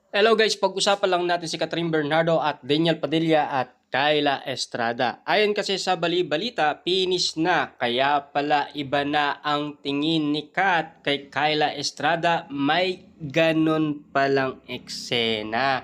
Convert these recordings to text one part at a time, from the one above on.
Hello guys, pag-usapan lang natin si Catherine Bernardo at Daniel Padilla at Kyla Estrada. Ayon kasi sa bali-balita, finish na. Kaya pala iba na ang tingin ni Kat kay Kyla Estrada. May ganun palang eksena.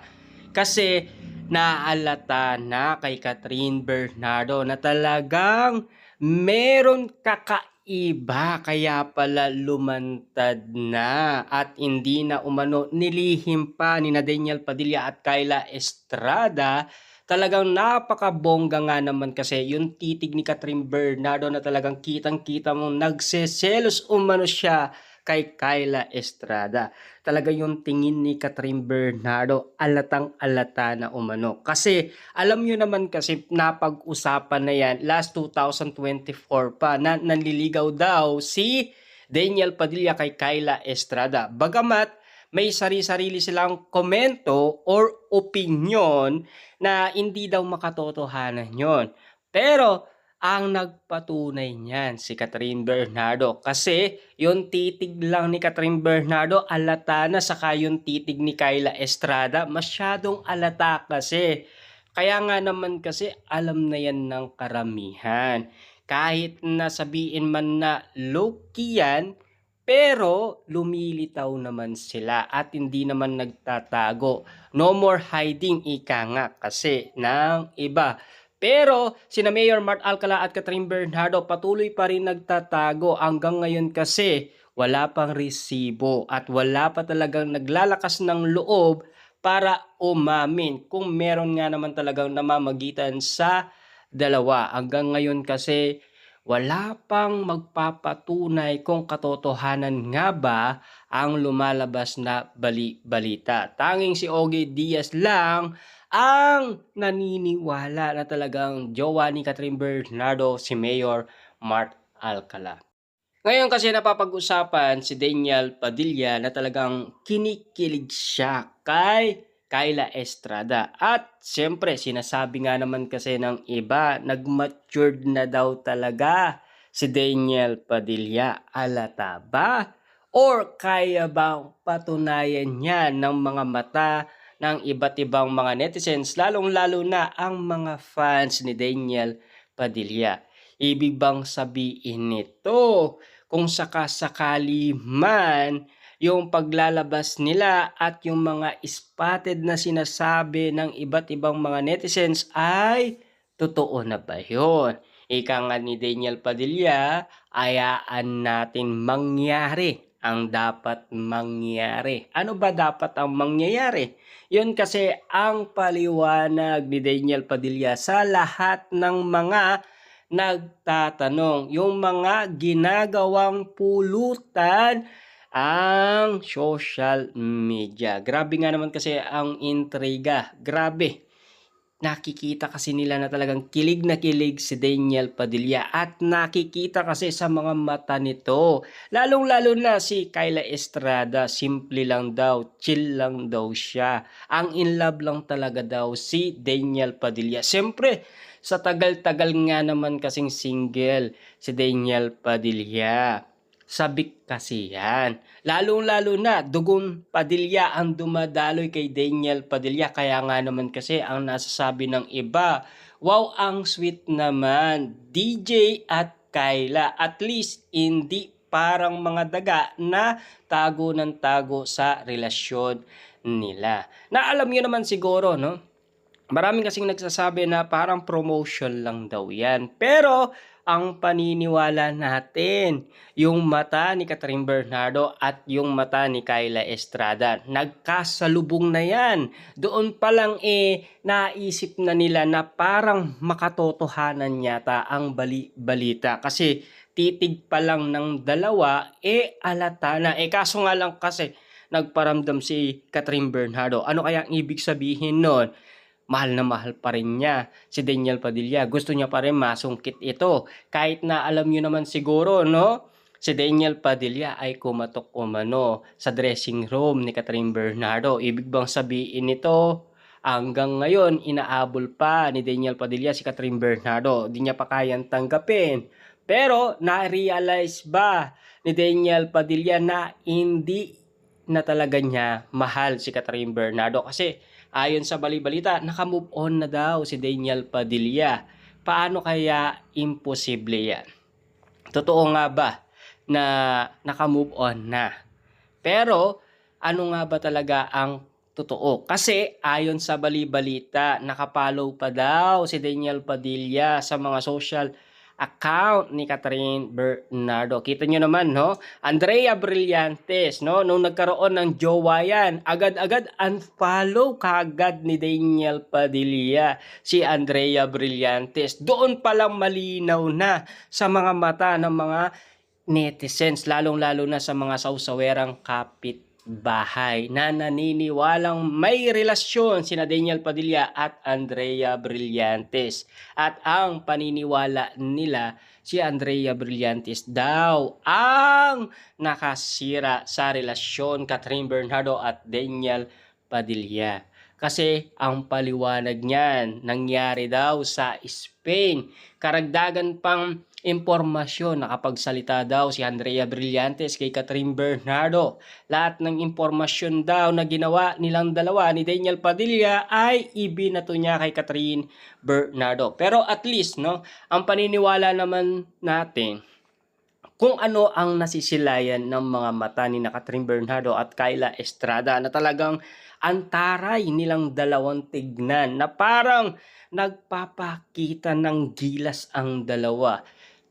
Kasi naalata na kay Catherine Bernardo na talagang meron kakaiba, kaya pala lumantad na at hindi na umano nilihim pa ni Daniel Padilla at Kyla Estrada. Talagang napakabongga nga naman kasi yung titig ni Catherine Bernardo na talagang kitang-kita mong nagseselos umano siya kay Kyla Estrada. Talaga yung tingin ni Catherine Bernardo alatang-alata na umano. Kasi alam nyo naman kasi napag-usapan na yan last 2024 pa na nanliligaw daw si Daniel Padilla kay Kyla Estrada. Bagamat may sari-sarili silang komento or opinion na hindi daw makatotohanan yon. Pero ang nagpatunay niyan si Catherine Bernardo kasi yung titig lang ni Catherine Bernardo alata na, saka yung titig ni Kyla Estrada masyadong alata kasi. Kaya nga naman kasi alam na yan ng karamihan. Kahit na sabihin man na low-key yan, pero lumilitaw naman sila at hindi naman nagtatago. No more hiding, ika nga kasi ng iba. Pero sina Mayor Mart Alcala at Catherine Bernardo patuloy pa rin nagtatago hanggang ngayon kasi wala pang resibo at wala pa talagang naglalakas ng loob para umamin kung meron nga naman talagang namamagitan sa dalawa. Hanggang ngayon kasi wala pang magpapatunay kung katotohanan nga ba ang lumalabas na balita. Tanging si Ogie Diaz lang ang naniniwala na talagang jowa ni Catherine Bernardo si Mayor Mart Alcala. Ngayon kasi napapag-usapan si Daniel Padilla na talagang kinikilig siya kay Kyla Estrada. At siyempre, sinasabi nga naman kasi ng iba, nag-matured na daw talaga si Daniel Padilla. Alata ba? Or kaya bang patunayan niya ng mga mata ng iba't ibang mga netizens, lalong-lalo na ang mga fans ni Daniel Padilla? Ibig bang sabihin nito, kung sakasakali man yung paglalabas nila at yung mga spotted na sinasabi ng iba't ibang mga netizens ay totoo na ba yun? Ika nga ni Daniel Padilla, ayaan natin mangyari ang dapat mangyari. Ano ba dapat ang mangyayari? Yun kasi ang paliwanag ni Daniel Padilla sa lahat ng mga nagtatanong, yung mga ginagawang pulutan ang social media. Grabe nga naman kasi ang intriga. Grabe. Nakikita kasi nila na talagang kilig na kilig si Daniel Padilla at nakikita kasi sa mga mata nito. Lalong-lalo na si Kyla Estrada, simple lang daw, chill lang daw siya. Ang in love lang talaga daw si Daniel Padilla. Siyempre, sa tagal-tagal nga naman kasing single si Daniel Padilla. Sabik kasi yan. Lalong-lalo na, Dugong Padilla ang dumadaloy kay Daniel Padilla. Kaya nga naman kasi ang nasasabi ng iba, wow, ang sweet naman, DJ at Kyla. At least, hindi parang mga daga na tago ng tago sa relasyon nila. Na alam nyo naman siguro, no? Maraming kasing nagsasabi na parang promotion lang daw yan. Pero ang paniniwala natin, yung mata ni Catherine Bernardo at yung mata ni Kyla Estrada, nagkasalubong na yan. Doon pa lang naisip na nila na parang makatotohanan yata ang balita. Kasi titig pa lang ng dalawa, alata na. Kaso nga lang kasi nagparamdam si Catherine Bernardo. Ano kaya ang ibig sabihin nun? Mahal na mahal pa rin niya si Daniel Padilla. Gusto niya pa rin masungkit ito. Kahit na alam niyo naman siguro, no? Si Daniel Padilla ay kumatok umano sa dressing room ni Catherine Bernardo. Ibig bang sabihin nito, hanggang ngayon, inaabol pa ni Daniel Padilla si Catherine Bernardo. Di niya pa kayang tanggapin. Pero, na-realize ba ni Daniel Padilla na hindi na talaga niya mahal si Catherine Bernardo kasi ayon sa bali-balita, naka-move on na daw si Daniel Padilla. Paano kaya imposible yan? Totoo nga ba na naka-move on na? Pero ano nga ba talaga ang totoo? Kasi ayon sa bali-balita, nakapollow pa daw si Daniel Padilla sa mga social account ni Catherine Bernardo. Kita nyo naman, no? Andrea Brillantes, no? Nung nagkaroon ng jowa yan, agad-agad unfollow kagad ni Daniel Padilla si Andrea Brillantes. Doon palang malinaw na sa mga mata ng mga netizens, lalong-lalo na sa mga sausawerang kapitbahay na naniniwalang may relasyon sina Daniel Padilla at Andrea Brillantes. At ang paniniwala nila, si Andrea Brillantes daw ang nakasira sa relasyon Catherine Bernardo at Daniel Padilla. Kasi ang paliwanag niyan, nangyari daw sa Spain. Karagdagan pang impormasyon, nakapagsalita daw si Andrea Brillantes kay Catherine Bernardo. Lahat ng impormasyon daw na ginawa nilang dalawa ni Daniel Padilla ay ibinato niya kay Catherine Bernardo. Pero at least, no, ang paniniwala naman natin, kung ano ang nasisilayan ng mga mata ni Catherine Bernardo at Kyla Estrada na talagang antaray nilang dalawang tignan na parang nagpapakita ng gilas ang dalawa.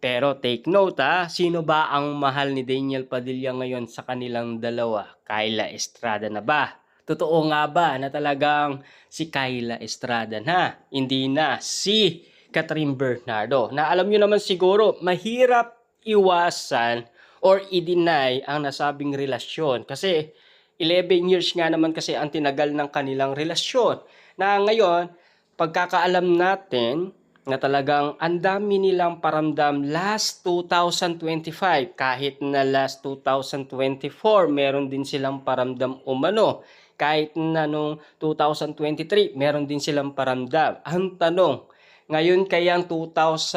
Pero take note sino ba ang mahal ni Daniel Padilla ngayon sa kanilang dalawa? Kyla Estrada na ba? Totoo nga ba na talagang si Kyla Estrada na? Hindi na si Catherine Bernardo. Na alam nyo naman siguro, mahirap iwasan or i-deny ang nasabing relasyon. Kasi 11 years nga naman kasi ang tinagal ng kanilang relasyon. Na ngayon, pagkakaalam natin na talagang ang dami nilang paramdam last 2025, kahit na last 2024 meron din silang paramdam umano, kahit na nung 2023 meron din silang paramdam. Ang tanong, ngayon kayang 2026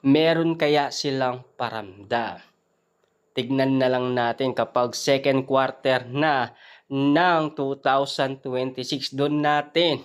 meron kaya silang paramdam? Tignan na lang natin kapag second quarter na ng 2026, doon natin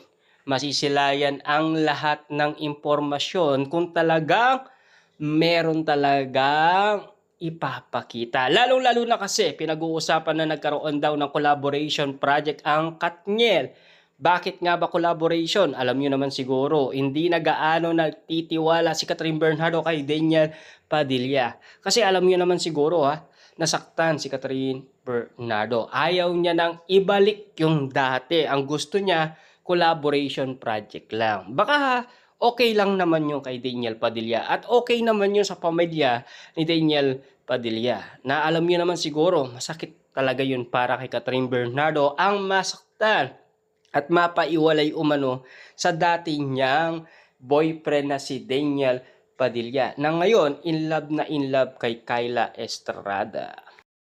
masisilayan ang lahat ng impormasyon kung talagang meron talagang ipapakita. Lalong-lalo na kasi pinag-uusapan na nagkaroon daw ng collaboration project ang Katniel. Bakit nga ba collaboration? Alam nyo naman siguro, hindi na gaano nagtitiwala si Catherine Bernardo kay Daniel Padilla. Kasi alam nyo naman siguro nasaktan si Catherine Bernardo. Ayaw niya nang ibalik yung dati. Ang gusto niya, collaboration project lang. Baka okay lang naman yung kay Daniel Padilla at okay naman yun sa pamilya ni Daniel Padilla. Na alam niyo naman siguro, masakit talaga yun para kay Catherine Bernardo ang masaktan at mapaiwalay umano sa dati niyang boyfriend na si Daniel Padilla na ngayon in love kay Kyla Estrada.